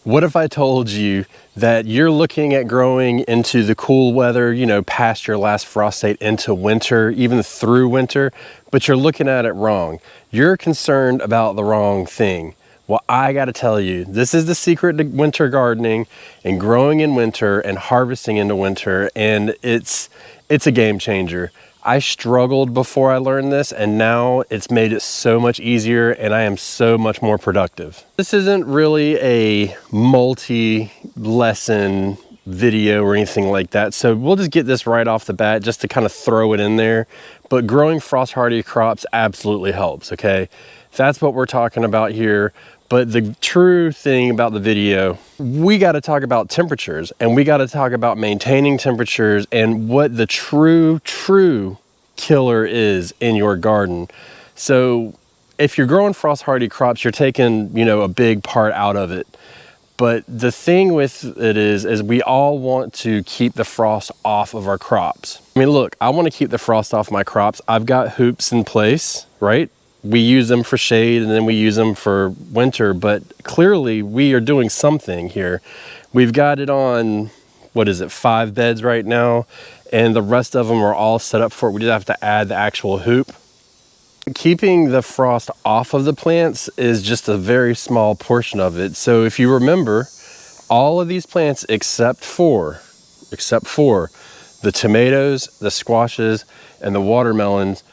What if I told you that you're looking at growing into the cool weather, you know, past your last frost date into winter, even through winter, but you're looking at it wrong? You're concerned about the wrong thing. Well, I gotta tell you, this is the secret to winter gardening and growing in winter and harvesting into winter, and it's a game changer. I struggled before I learned this, and now it's made it so much easier, and I am so much more productive. This isn't really a multi-lesson video or anything like that, so we'll just get this right off the bat just to kind of throw it in there. But growing frost-hardy crops absolutely helps, okay? That's what we're talking about here. But the true thing about the video, we got to talk about temperatures, and we got to talk about maintaining temperatures and what the true killer is in your garden. So if you're growing frost hardy crops, you're taking, you know, a big part out of it. But the thing with it is we all want to keep the frost off of our crops. I mean, look, I want to keep the frost off my crops. I've got hoops in place, right? We use them for shade and then we use them for winter, but clearly we are doing something here. We've got it on, what is it, 5 beds right now, and the rest of them are all set up for it. We just have to add the actual hoop. Keeping the frost off of the plants is just a very small portion of it. So if you remember, all of these plants except for the tomatoes, the squashes, and the watermelons,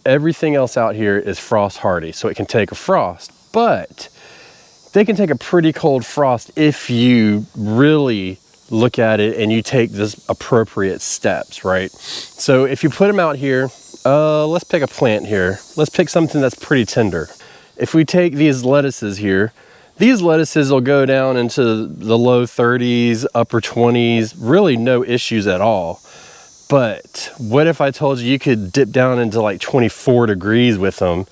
everything else out here is frost hardy, so it can take a frost, but they can take a pretty cold frost if you really look at it and you take this appropriate steps, right? So if you put them out here, let's pick a plant here. Let's pick something that's pretty tender. If we take these lettuces here, these lettuces will go down into the low 30s, upper 20s, really no issues at all. But what if I told you could dip down into like 24 degrees with them?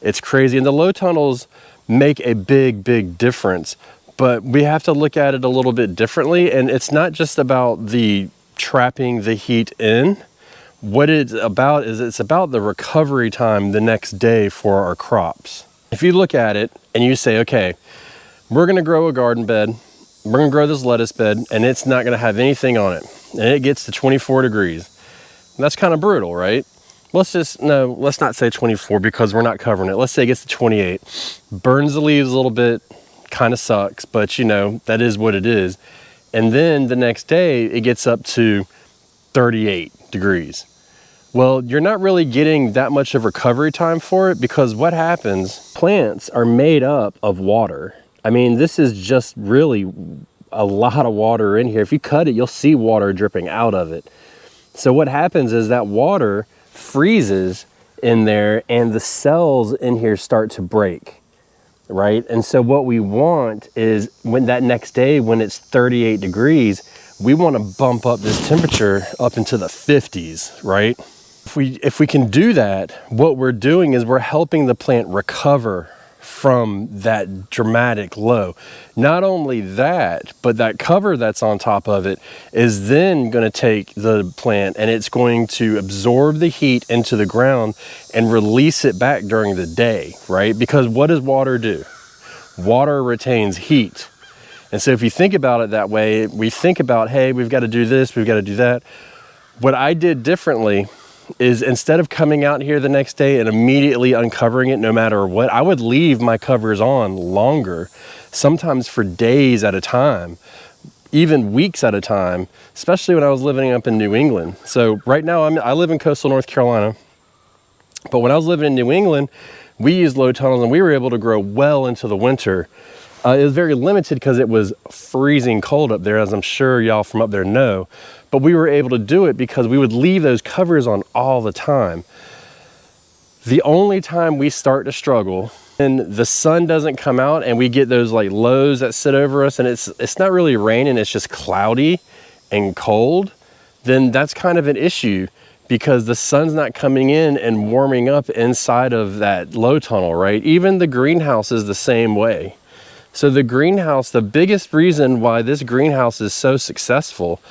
It's crazy. And the low tunnels make a big difference, but we have to look at it a little bit differently. And it's not just about the trapping the heat in. What it's about is it's about the recovery time the next day for our crops. If you look at it and you say, okay, we're gonna grow a garden bed, we're gonna grow this lettuce bed, and it's not gonna have anything on it, and it gets to 24 degrees. That's kind of brutal, right? Let's not say 24 because we're not covering it. Let's say it gets to 28. Burns the leaves a little bit, kind of sucks, but you know, that is what it is. And then the next day it gets up to 38 degrees. Well, you're not really getting that much of recovery time for it, because what happens, plants are made up of water. I mean, this is just really a lot of water in here. If you cut it, you'll see water dripping out of it. So what happens is that water freezes in there and the cells in here start to break, right? And so what we want is when that next day, when it's 38 degrees, we want to bump up this temperature up into the 50s, right? If we can do that, what we're doing is we're helping the plant recover from that dramatic low. Not only that, but that cover that's on top of it is then going to take the plant and it's going to absorb the heat into the ground and release it back during the day, right? Because what does water do? Water retains heat. And so if you think about it that way, we think about, hey, we've got to do this, we've got to do that. What I did differently is instead of coming out here the next day and immediately uncovering it no matter what, I would leave my covers on longer, sometimes for days at a time, even weeks at a time, especially when I was living up in New England. So right now I live in coastal North Carolina, but when I was living in New England, we used low tunnels and we were able to grow well into the winter. It was very limited because it was freezing cold up there, as I'm sure y'all from up there know. But we were able to do it because we would leave those covers on all the time. The only time we start to struggle and the sun doesn't come out and we get those like lows that sit over us and it's not really raining, it's just cloudy and cold, then that's kind of an issue because the sun's not coming in and warming up inside of that low tunnel, right? Even the greenhouse is the same way. So the greenhouse, the biggest reason why this greenhouse is so successful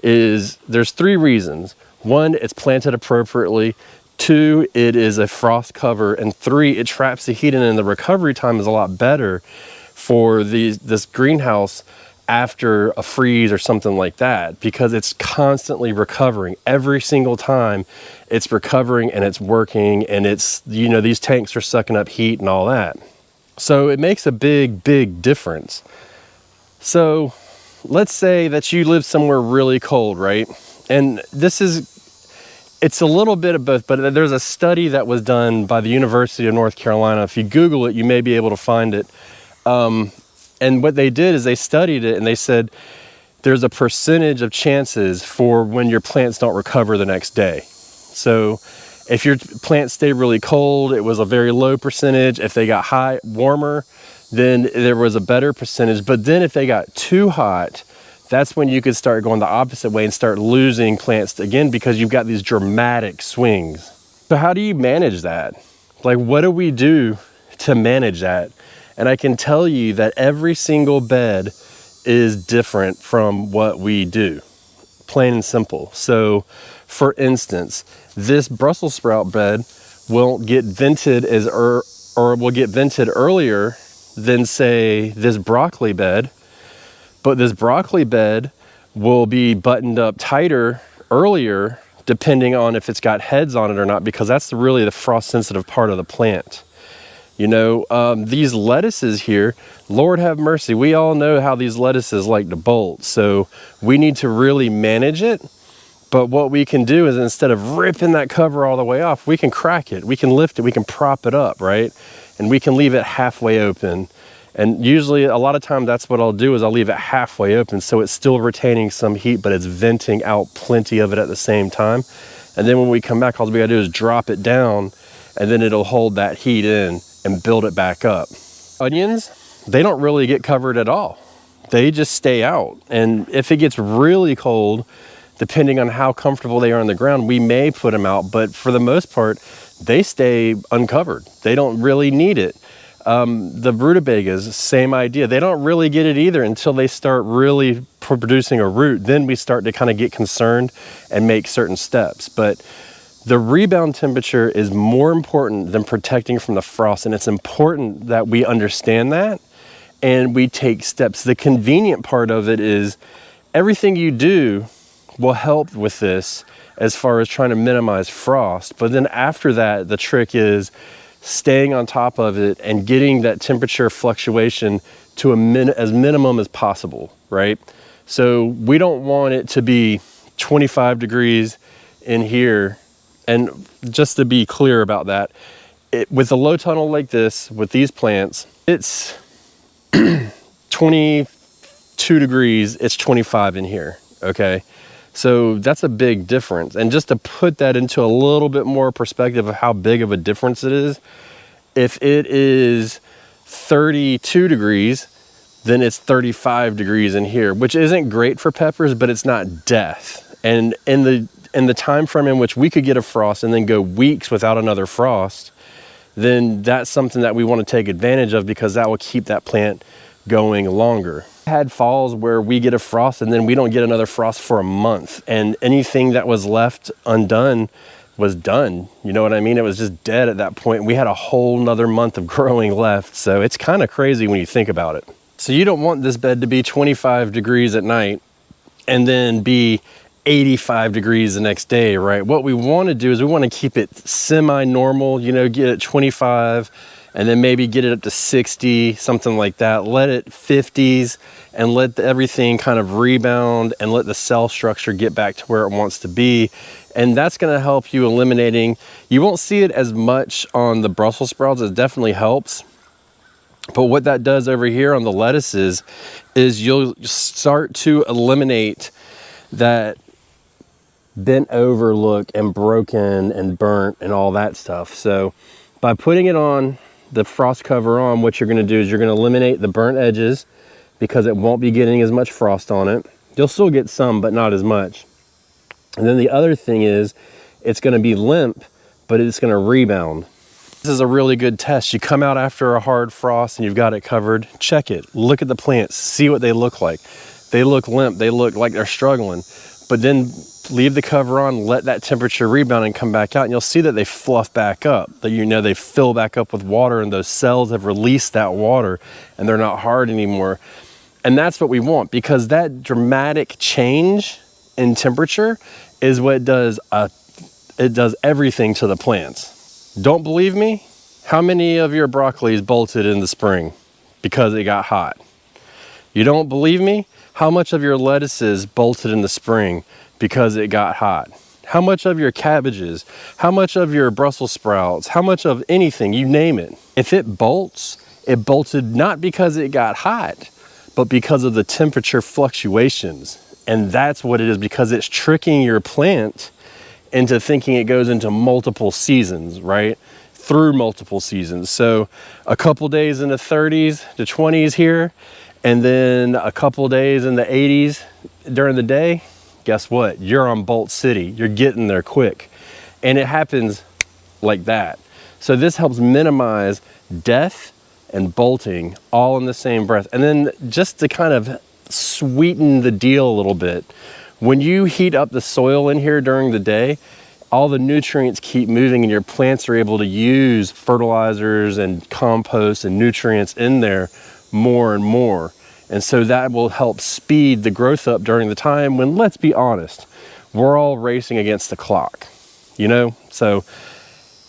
is there's 3 reasons. 1, it's planted appropriately. 2, it is a frost cover. And 3, it traps the heat in and the recovery time is a lot better for this greenhouse after a freeze or something like that, because it's constantly recovering. Every single time it's recovering and it's working, and it's, you know, these tanks are sucking up heat and all that. So it makes a big difference. So let's say that you live somewhere really cold, right? And it's a little bit of both, but there's a study that was done by the University of North Carolina. If you Google it, you may be able to find it. And what they did is they studied it, and they said there's a percentage of chances for when your plants don't recover the next day. So if your plants stay really cold, it was a very low percentage. If they got warmer, then there was a better percentage. But then if they got too hot, that's when you could start going the opposite way and start losing plants again, because you've got these dramatic swings. So how do you manage that? Like, what do we do to manage that? And I can tell you that every single bed is different from what we do, plain and simple. So for instance, this Brussels sprout bed will get vented or will get vented earlier than, say, this broccoli bed. But this broccoli bed will be buttoned up tighter earlier, depending on if it's got heads on it or not, because that's really the frost sensitive part of the plant. You know, these lettuces here, Lord have mercy, we all know how these lettuces like to bolt. So we need to really manage it. But what we can do is, instead of ripping that cover all the way off, we can crack it, we can lift it, we can prop it up, right? And we can leave it halfway open. And usually, a lot of time, that's what I'll do, is I'll leave it halfway open, so it's still retaining some heat, but it's venting out plenty of it at the same time. And then when we come back, all we gotta do is drop it down, and then it'll hold that heat in and build it back up. Onions, they don't really get covered at all. They just stay out. And if it gets really cold, depending on how comfortable they are on the ground, we may put them out, but for the most part, they stay uncovered. They don't really need it. The rutabagas, same idea. They don't really get it either until they start really producing a root. Then we start to kind of get concerned and make certain steps. But the rebound temperature is more important than protecting from the frost, and it's important that we understand that and we take steps. The convenient part of it is everything you do will help with this as far as trying to minimize frost. But then after that, the trick is staying on top of it and getting that temperature fluctuation to as minimum as possible, right? So we don't want it to be 25 degrees in here. And just to be clear about that, with a low tunnel like this, with these plants, it's 22 degrees, it's 25 in here, okay? So that's a big difference. And just to put that into a little bit more perspective of how big of a difference it is, if it is 32 degrees, then it's 35 degrees in here, which isn't great for peppers, but it's not death. And in the time frame in which we could get a frost and then go weeks without another frost, then that's something that we want to take advantage of, because that will keep that plant going longer. I had falls where we get a frost and then we don't get another frost for a month, and anything that was left undone was done. You know what I mean? It was just dead at that point. We had a whole nother month of growing left. So it's kind of crazy when you think about it. So you don't want this bed to be 25 degrees at night and then be 85 degrees the next day, right? What we want to do is we want to keep it semi-normal, you know, get it 25 and then maybe get it up to 60, something like that. Let it 50s and let everything kind of rebound and let the cell structure get back to where it wants to be. And that's going to help you eliminating, you won't see it as much on the Brussels sprouts. It definitely helps. But what that does over here on the lettuces is you'll start to eliminate that bent over look and broken and burnt and all that stuff. So by putting it on, the frost cover on, what you're going to do is you're going to eliminate the burnt edges, because it won't be getting as much frost on it. You'll still get some, but not as much. And then the other thing is it's going to be limp, but it's going to rebound. This is a really good test. You come out after a hard frost and you've got it covered, check it, look at the plants, see what they look like. They look limp, they look like they're struggling. but then leave the cover on, let that temperature rebound and come back out, and you'll see that they fluff back up, that they fill back up with water, and those cells have released that water and they're not hard anymore. And that's what we want, because that dramatic change in temperature is what does it does everything to the plants. Don't believe me? How many of your broccolis bolted in the spring because it got hot? You don't believe me? How much of your lettuces bolted in the spring because it got hot? How much of your cabbages? How much of your Brussels sprouts? How much of anything, you name it. If it bolts, it bolted not because it got hot, but because of the temperature fluctuations. And that's what it is, because it's tricking your plant into thinking it goes into multiple seasons, right? Through multiple seasons. So a couple days in the 30s to 20s here, and then a couple days in the 80s during the day, guess what? You're on Bolt City. You're getting there quick. And it happens like that. So this helps minimize death and bolting all in the same breath. And then just to kind of sweeten the deal a little bit, when you heat up the soil in here during the day, all the nutrients keep moving and your plants are able to use fertilizers and compost and nutrients in there more and more. And so that will help speed the growth up during the time when, let's be honest, we're all racing against the clock, So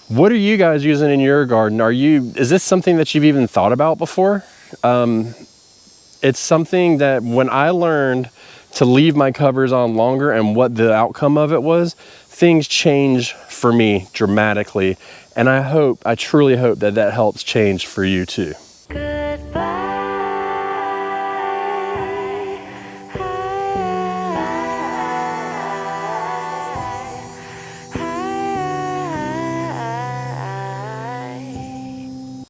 what are you guys using in your garden? Is this something that you've even thought about before? It's something that when I learned to leave my covers on longer and what the outcome of it was, things changed for me dramatically. And I truly hope that helps change for you too.